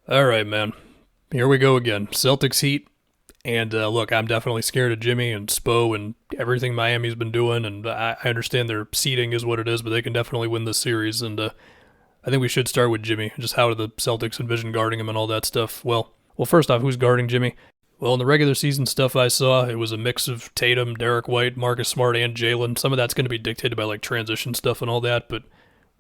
All right, man. Here we go again. Celtics Heat. And look, I'm definitely scared of Jimmy and Spo and everything Miami's been doing. And I understand their seeding is what it is, but they can definitely win this series. And I think we should start with Jimmy. Just how do the Celtics envision guarding him and all that stuff? Well, first off, who's guarding Jimmy? Well, in the regular season stuff I saw, it was a mix of Tatum, Derek White, Marcus Smart, and Jalen. Some of that's going to be dictated by like transition stuff and all that, but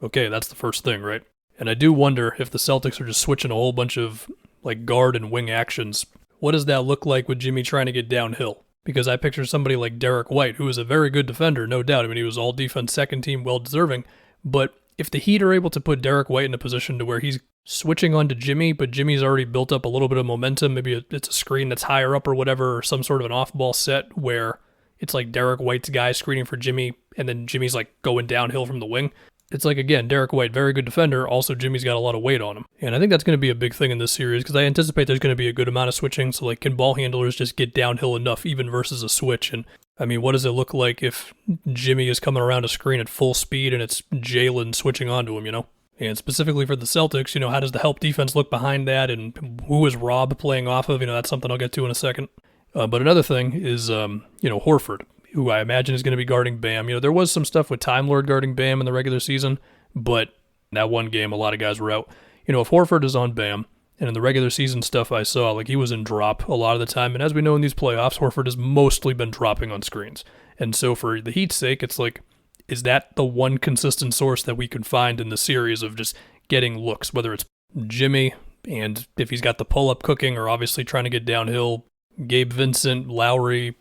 okay, that's the first thing, right? And I do wonder if the Celtics are just switching a whole bunch of like guard and wing actions. What does that look like with Jimmy trying to get downhill? Because I picture somebody like Derek White, who is a very good defender, no doubt. I mean, he was all defense second team, well deserving. But if the Heat are able to put Derek White in a position to where he's switching on to Jimmy, but Jimmy's already built up a little bit of momentum, maybe it's a screen that's higher up or whatever, or some sort of an off-ball set where it's like Derek White's guy screening for Jimmy, and then Jimmy's like going downhill from the wing. It's like, again, Derek White, very good defender. Also, Jimmy's got a lot of weight on him. And I think that's going to be a big thing in this series because I anticipate there's going to be a good amount of switching. So, like, can ball handlers just get downhill enough even versus a switch? And, I mean, what does it look like if Jimmy is coming around a screen at full speed and it's Jalen switching onto him, you know? And specifically for the Celtics, how does the help defense look behind that? And who is Rob playing off of? That's something I'll get to in a second. But another thing is, Horford, who I imagine is going to be guarding Bam. There was some stuff with Time Lord guarding Bam in the regular season, but in that one game, a lot of guys were out. If Horford is on Bam, and in the regular season stuff I saw, like he was in drop a lot of the time, and as we know in these playoffs, Horford has mostly been dropping on screens. And so for the Heat's sake, it's like, is that the one consistent source that we can find in the series of just getting looks, whether it's Jimmy, and if he's got the pull-up cooking, or obviously trying to get downhill, Gabe Vincent, Lowry,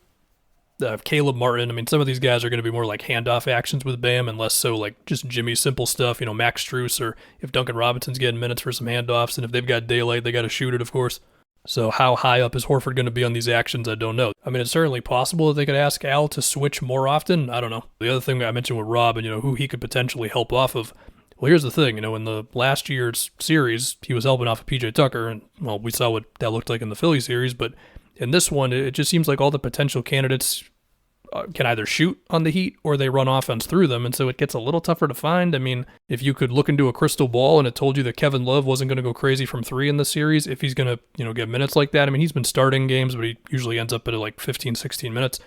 Caleb Martin. I mean, some of these guys are going to be more like handoff actions with Bam and less so like just Jimmy's simple stuff, Max Strus, or if Duncan Robinson's getting minutes for some handoffs, and if they've got daylight, they got to shoot it, of course. So how high up is Horford going to be on these actions? I don't know. I mean, it's certainly possible that they could ask Al to switch more often. I don't know. The other thing I mentioned with Rob and, who he could potentially help off of. Well, here's the thing. In the last year's series, he was helping off of PJ Tucker, and, well, we saw what that looked like in the Philly series, but in this one, it just seems like all the potential candidates can either shoot on the Heat or they run offense through them, and so it gets a little tougher to find. I mean, if you could look into a crystal ball and it told you that Kevin Love wasn't going to go crazy from three in the series, if he's going to, get minutes like that, I mean, he's been starting games, but he usually ends up at like 15, 16 minutes,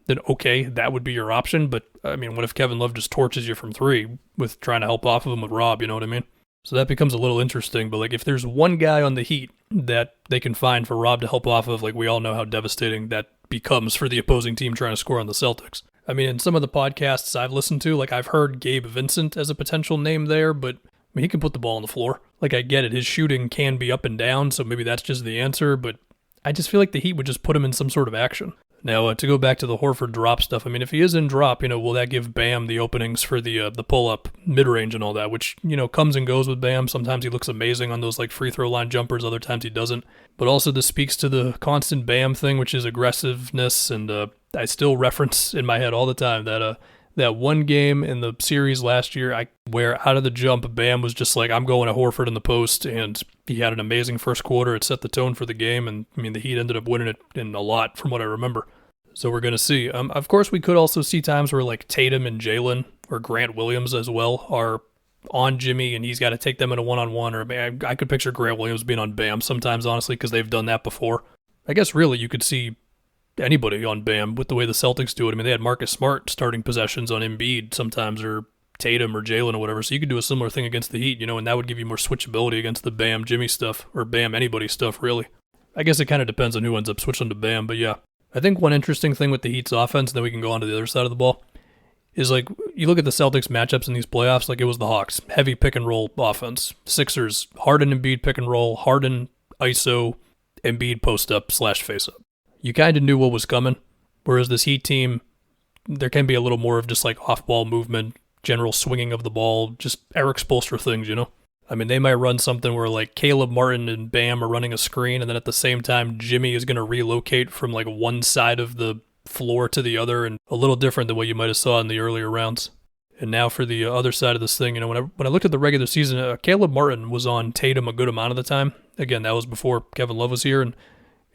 then okay, that would be your option. But, I mean, what if Kevin Love just torches you from three with trying to help off of him with Rob, you know what I mean? So that becomes a little interesting, but like if there's one guy on the Heat that they can find for Rob to help off of, like we all know how devastating that becomes for the opposing team trying to score on the Celtics. I mean, in some of the podcasts I've listened to, like I've heard Gabe Vincent as a potential name there, but I mean, he can put the ball on the floor. Like I get it, his shooting can be up and down, so maybe that's just the answer, but I just feel like the Heat would just put him in some sort of action. Now, to go back to the Horford drop stuff, I mean, if he is in drop, will that give Bam the openings for the pull-up mid-range and all that, which, comes and goes with Bam. Sometimes he looks amazing on those, like, free throw line jumpers. Other times he doesn't. But also this speaks to the constant Bam thing, which is aggressiveness, and I still reference in my head all the time that one game in the series last year where out of the jump, Bam was just like, I'm going to Horford in the post, and he had an amazing first quarter. It set the tone for the game, and I mean, the Heat ended up winning it in a lot from what I remember. So we're going to see. Of course, we could also see times where like Tatum and Jalen or Grant Williams as well are on Jimmy, and he's got to take them in a one-on-one, or I could picture Grant Williams being on Bam sometimes, honestly, because they've done that before. I guess really you could see anybody on Bam with the way the Celtics do it. I mean, they had Marcus Smart starting possessions on Embiid sometimes, or Tatum or Jalen or whatever, so you could do a similar thing against the Heat, and that would give you more switchability against the Bam Jimmy stuff, or Bam anybody stuff, really. I guess it kind of depends on who ends up switching to Bam, but yeah. I think one interesting thing with the Heat's offense, and then we can go on to the other side of the ball, is like, you look at the Celtics matchups in these playoffs, like it was the Hawks, heavy pick and roll offense. Sixers, Harden Embiid pick and roll, Harden ISO, Embiid post up / face up. You kind of knew what was coming, whereas this Heat team, there can be a little more of just like off-ball movement, general swinging of the ball, just Eric Spoelstra things, I mean, they might run something where like Caleb Martin and Bam are running a screen, and then at the same time, Jimmy is going to relocate from like one side of the floor to the other, and a little different than what you might have saw in the earlier rounds. And now for the other side of this thing, when I looked at the regular season, Caleb Martin was on Tatum a good amount of the time. Again, that was before Kevin Love was here, and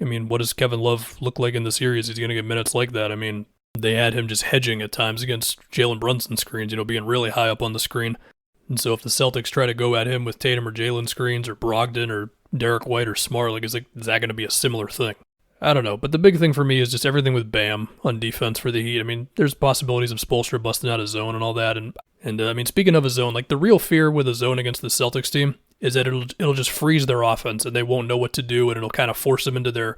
I mean, what does Kevin Love look like in the series? He's going to get minutes like that. I mean, they had him just hedging at times against Jalen Brunson screens, being really high up on the screen. And so if the Celtics try to go at him with Tatum or Jalen screens or Brogdon or Derek White or Smart, is that going to be a similar thing? I don't know, but the big thing for me is just everything with Bam on defense for the Heat. I mean, there's possibilities of Spoelstra busting out a zone and all that, and I mean, speaking of a zone, like the real fear with a zone against the Celtics team is that it'll just freeze their offense and they won't know what to do, and it'll kind of force them into their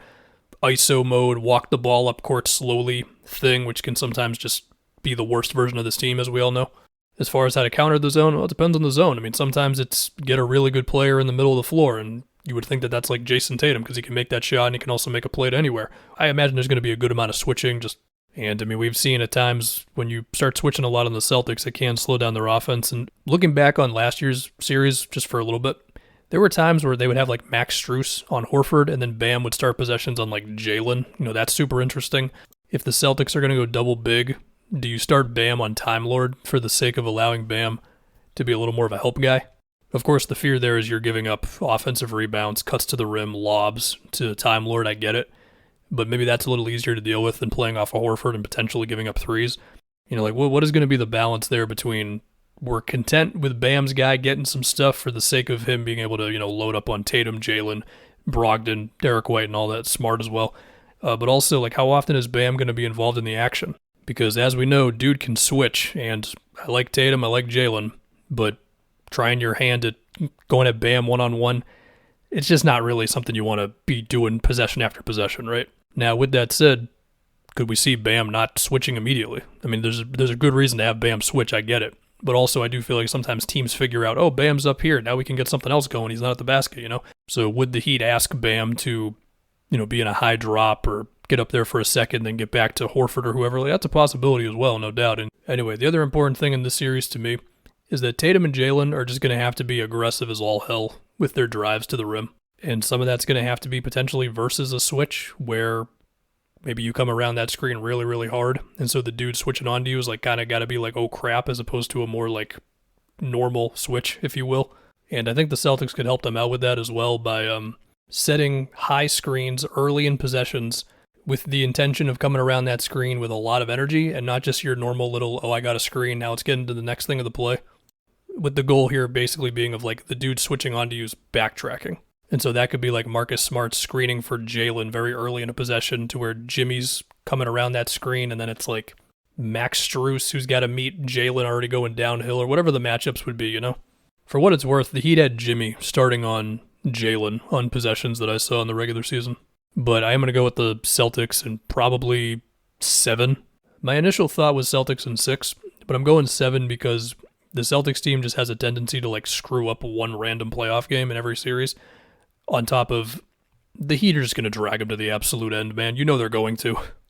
ISO mode, walk the ball up court slowly thing, which can sometimes just be the worst version of this team, as we all know. As far as how to counter the zone, well, it depends on the zone. I mean, sometimes it's get a really good player in the middle of the floor, and you would think that that's like Jason Tatum because he can make that shot and he can also make a play to anywhere. I imagine there's going to be a good amount of switching. And I mean, we've seen at times when you start switching a lot on the Celtics, it can slow down their offense. And looking back on last year's series, just for a little bit, there were times where they would have like Max Strus on Horford, and then Bam would start possessions on like Jalen. That's super interesting. If the Celtics are going to go double big, do you start Bam on Time Lord for the sake of allowing Bam to be a little more of a help guy? Of course, the fear there is you're giving up offensive rebounds, cuts to the rim, lobs to Time Lord. I get it. But maybe that's a little easier to deal with than playing off a Horford and potentially giving up threes. What is going to be the balance there between we're content with Bam's guy getting some stuff for the sake of him being able to, load up on Tatum, Jalen, Brogdon, Derek White, and all that, Smart as well. But also, how often is Bam going to be involved in the action? Because as we know, dude can switch, and I like Tatum, I like Jalen, but trying your hand at going at Bam one-on-one, it's just not really something you want to be doing possession after possession, right? Now, with that said, could we see Bam not switching immediately? I mean, there's a good reason to have Bam switch, I get it. But also, I do feel like sometimes teams figure out, oh, Bam's up here, now we can get something else going, he's not at the basket, So would the Heat ask Bam to, be in a high drop or get up there for a second, then get back to Horford or whoever? That's a possibility as well, no doubt. And anyway, the other important thing in this series to me is that Tatum and Jalen are just going to have to be aggressive as all hell with their drives to the rim. And some of that's going to have to be potentially versus a switch where maybe you come around that screen really, really hard. And so the dude switching onto you is kind of got to be oh crap, as opposed to a more normal switch, if you will. And I think the Celtics could help them out with that as well by setting high screens early in possessions with the intention of coming around that screen with a lot of energy and not just your normal little, oh, I got a screen, now let's get into the next thing of the play. With the goal here basically being of the dude switching onto you's backtracking. And so that could be Marcus Smart screening for Jalen very early in a possession to where Jimmy's coming around that screen, and then it's Max Strus who's got to meet Jalen already going downhill or whatever the matchups would be, For what it's worth, the Heat had Jimmy starting on Jalen on possessions that I saw in the regular season. But I am going to go with the Celtics in probably 7. My initial thought was Celtics in 6, but I'm going 7 because the Celtics team just has a tendency to screw up one random playoff game in every series. On top of the Heat are just going to drag them to the absolute end, man. They're going to.